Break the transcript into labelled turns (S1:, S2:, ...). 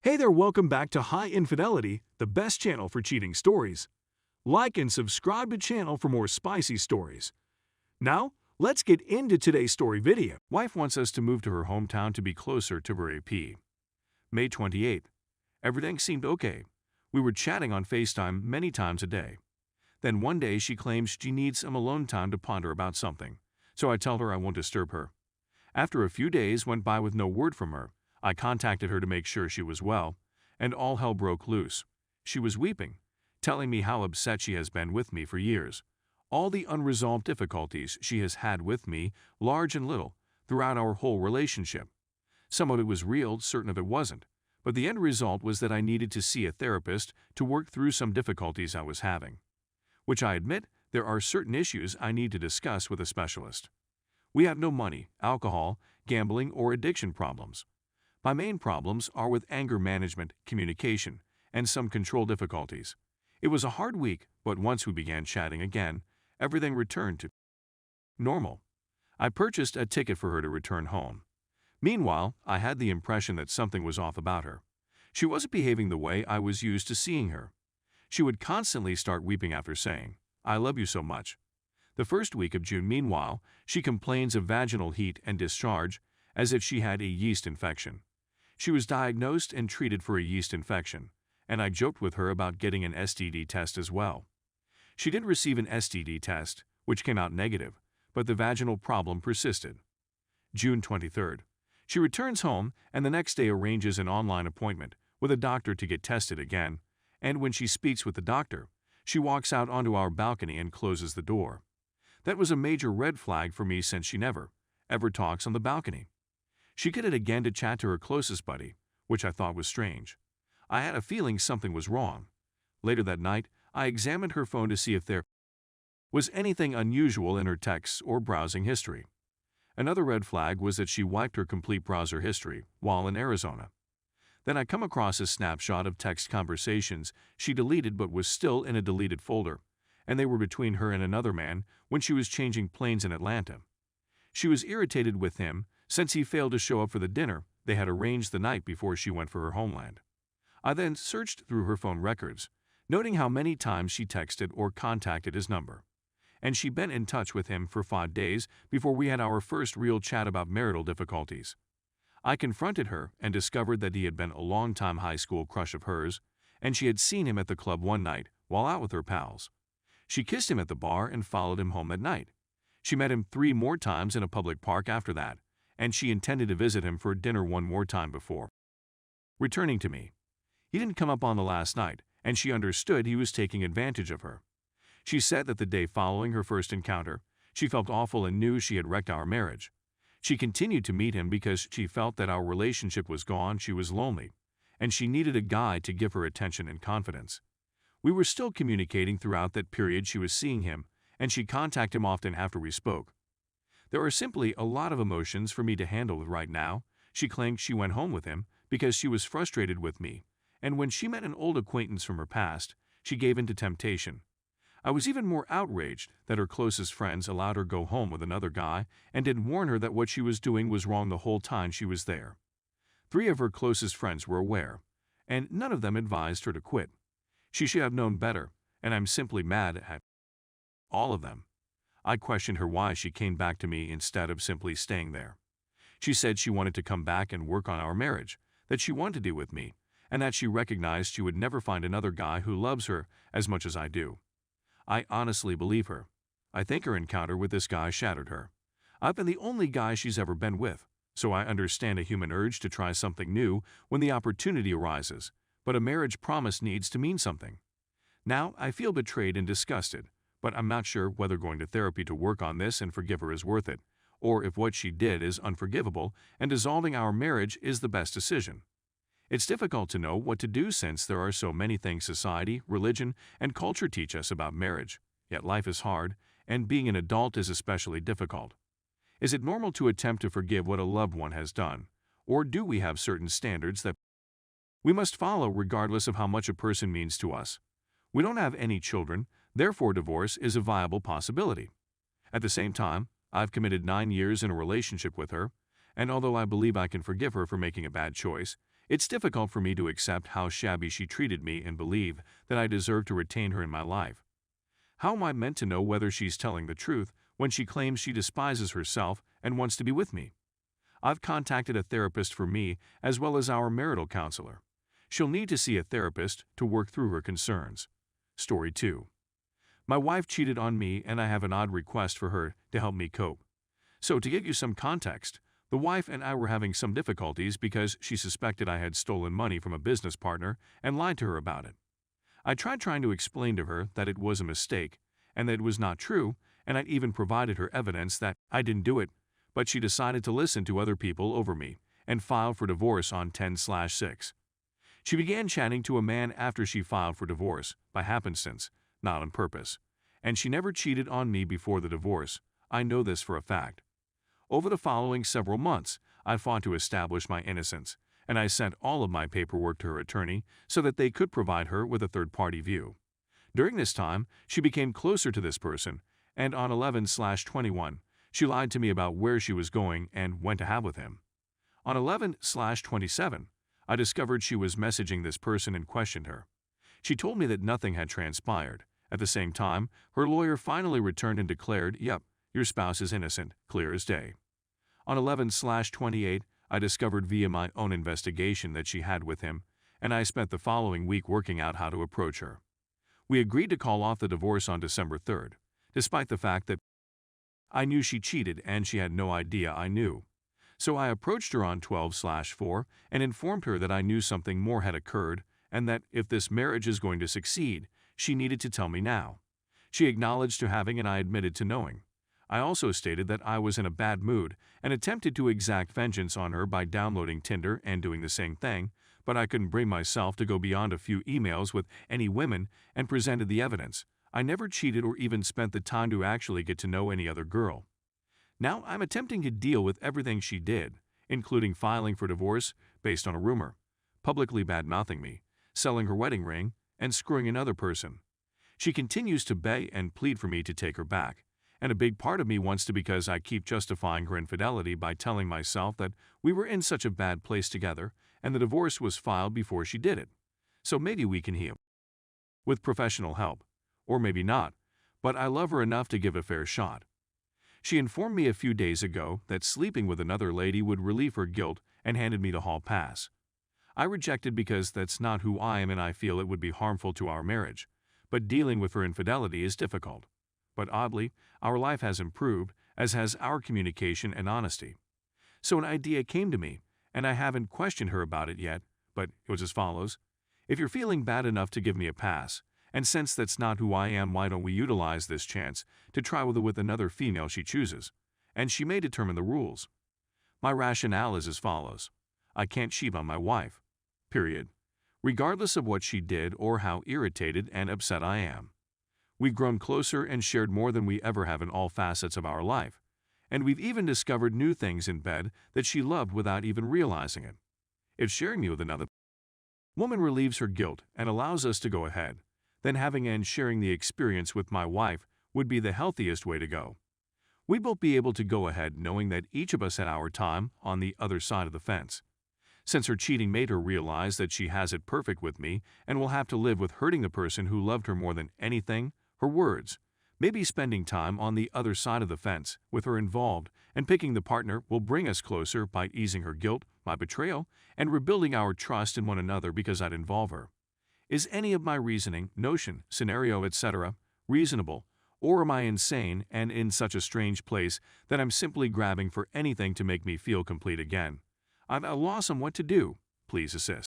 S1: Hey there, welcome back to High Infidelity, the best channel for cheating stories. Like and subscribe to channel for more spicy stories. Now, let's get into today's story video. Wife wants us to move to her hometown to be closer to her AP. May 28th. Everything seemed okay. We were chatting on FaceTime many times a day. Then one day she claims she needs some alone time to ponder about something, so I tell her I won't disturb her. After a few days went by with no word from her, I contacted her to make sure she was well, and all hell broke loose. She was weeping, telling me how upset she has been with me for years, all the unresolved difficulties she has had with me, large and little, throughout our whole relationship. Some of it was real, certain of it wasn't, but the end result was that I needed to see a therapist to work through some difficulties I was having. Which I admit, there are certain issues I need to discuss with a specialist. We have no money, alcohol, gambling, or addiction problems. My main problems are with anger management, communication, and some control difficulties. It was a hard week, but once we began chatting again, everything returned to normal. I purchased a ticket for her to return home. Meanwhile, I had the impression that something was off about her. She wasn't behaving the way I was used to seeing her. She would constantly start weeping after saying, "I love you so much." The first week of June, meanwhile, she complains of vaginal heat and discharge, as if she had a yeast infection. She was diagnosed and treated for a yeast infection, and I joked with her about getting an STD test as well. She did receive an STD test, which came out negative, but the vaginal problem persisted. June 23rd. She returns home and the next day arranges an online appointment with a doctor to get tested again, and when she speaks with the doctor, she walks out onto our balcony and closes the door. That was a major red flag for me since she never, ever talks on the balcony. She did it again to chat to her closest buddy, which I thought was strange. I had a feeling something was wrong. Later that night, I examined her phone to see if there was anything unusual in her texts or browsing history. Another red flag was that she wiped her complete browser history while in Arizona. Then I come across a snapshot of text conversations she deleted but was still in a deleted folder, and they were between her and another man when she was changing planes in Atlanta. She was irritated with him since he failed to show up for the dinner they had arranged the night before she went for her homeland. I then searched through her phone records, noting how many times she texted or contacted his number. And she'd been in touch with him for 5 days before we had our first real chat about marital difficulties. I confronted her and discovered that he had been a long-time high school crush of hers, and she had seen him at the club one night while out with her pals. She kissed him at the bar and followed him home that night. She met him 3 more times in a public park after that, and she intended to visit him for dinner one more time before returning to me. He didn't come up on the last night, and she understood he was taking advantage of her. She said that the day following her first encounter, she felt awful and knew she had wrecked our marriage. She continued to meet him because she felt that our relationship was gone, she was lonely, and she needed a guy to give her attention and confidence. We were still communicating throughout that period she was seeing him, and she contacted him often after we spoke. There are simply a lot of emotions for me to handle right now. She claimed she went home with him because she was frustrated with me, and when she met an old acquaintance from her past, she gave in to temptation. I was even more outraged that her closest friends allowed her go home with another guy and didn't warn her that what she was doing was wrong the whole time she was there. 3 of her closest friends were aware, and none of them advised her to quit. She should have known better, and I'm simply mad at all of them. I questioned her why she came back to me instead of simply staying there. She said she wanted to come back and work on our marriage, that she wanted to be with me, and that she recognized she would never find another guy who loves her as much as I do. I honestly believe her. I think her encounter with this guy shattered her. I've been the only guy she's ever been with, so I understand a human urge to try something new when the opportunity arises, but a marriage promise needs to mean something. Now I feel betrayed and disgusted, but I'm not sure whether going to therapy to work on this and forgive her is worth it, or if what she did is unforgivable and dissolving our marriage is the best decision. It's difficult to know what to do since there are so many things society, religion, and culture teach us about marriage, yet life is hard, and being an adult is especially difficult. Is it normal to attempt to forgive what a loved one has done, or do we have certain standards that we must follow regardless of how much a person means to us? We don't have any children, therefore divorce is a viable possibility. At the same time, I've committed 9 years in a relationship with her, and although I believe I can forgive her for making a bad choice, It's difficult for me to accept how shabby she treated me and believe that I deserve to retain her in my life. How am I meant to know whether she's telling the truth when she claims she despises herself and wants to be with me? I've contacted a therapist for me as well as our marital counselor. She'll need to see a therapist to work through her concerns. Story 2. My wife cheated on me and I have an odd request for her to help me cope. So to give you some context, the wife and I were having some difficulties because she suspected I had stolen money from a business partner and lied to her about it. I tried trying to explain to her that it was a mistake and that it was not true, and I'd even provided her evidence that I didn't do it, but she decided to listen to other people over me and filed for divorce on 10/6. She began chatting to a man after she filed for divorce, by happenstance, not on purpose, and she never cheated on me before the divorce. I know this for a fact. Over the following several months, I fought to establish my innocence, and I sent all of my paperwork to her attorney so that they could provide her with a third-party view. During this time, she became closer to this person, and on 11/21, she lied to me about where she was going and when to have with him. On 11/27, I discovered she was messaging this person and questioned her. She told me that nothing had transpired. At the same time, her lawyer finally returned and declared, "Yep, your spouse is innocent, clear as day." On 11/28, I discovered via my own investigation that she had with him, and I spent the following week working out how to approach her. We agreed to call off the divorce on December 3rd, despite the fact that I knew she cheated and she had no idea I knew. So I approached her on 12/4 and informed her that I knew something more had occurred and that if this marriage is going to succeed, she needed to tell me now. She acknowledged to having and I admitted to knowing. I also stated that I was in a bad mood and attempted to exact vengeance on her by downloading Tinder and doing the same thing, but I couldn't bring myself to go beyond a few emails with any women and presented the evidence. I never cheated or even spent the time to actually get to know any other girl. Now I'm attempting to deal with everything she did, including filing for divorce based on a rumor, publicly bad-mouthing me, selling her wedding ring, and screwing another person. She continues to beg and plead for me to take her back, and a big part of me wants to because I keep justifying her infidelity by telling myself that we were in such a bad place together and the divorce was filed before she did it. So maybe we can heal. With professional help. Or maybe not, but I love her enough to give a fair shot. She informed me a few days ago that sleeping with another lady would relieve her guilt and handed me the hall pass. I rejected because that's not who I am and I feel it would be harmful to our marriage, but dealing with her infidelity is difficult. But oddly, our life has improved, as has our communication and honesty. So an idea came to me, and I haven't questioned her about it yet, but it was as follows. If you're feeling bad enough to give me a pass, and since that's not who I am, why don't we utilize this chance to try with another female she chooses, and she may determine the rules. My rationale is as follows. I can't cheat on my wife. Period. Regardless of what she did or how irritated and upset I am. We've grown closer and shared more than we ever have in all facets of our life, and we've even discovered new things in bed that she loved without even realizing it. If sharing me with another woman relieves her guilt and allows us to go ahead, then having and sharing the experience with my wife would be the healthiest way to go. We'd both be able to go ahead knowing that each of us had our time on the other side of the fence. Since her cheating made her realize that she has it perfect with me and will have to live with hurting the person who loved her more than anything, her words, maybe spending time on the other side of the fence with her involved and picking the partner will bring us closer by easing her guilt, my betrayal, and rebuilding our trust in one another because I'd involve her. Is any of my reasoning, notion, scenario, etc. reasonable, or am I insane and in such a strange place that I'm simply grabbing for anything to make me feel complete again? I'm at a loss on what to do. Please assist.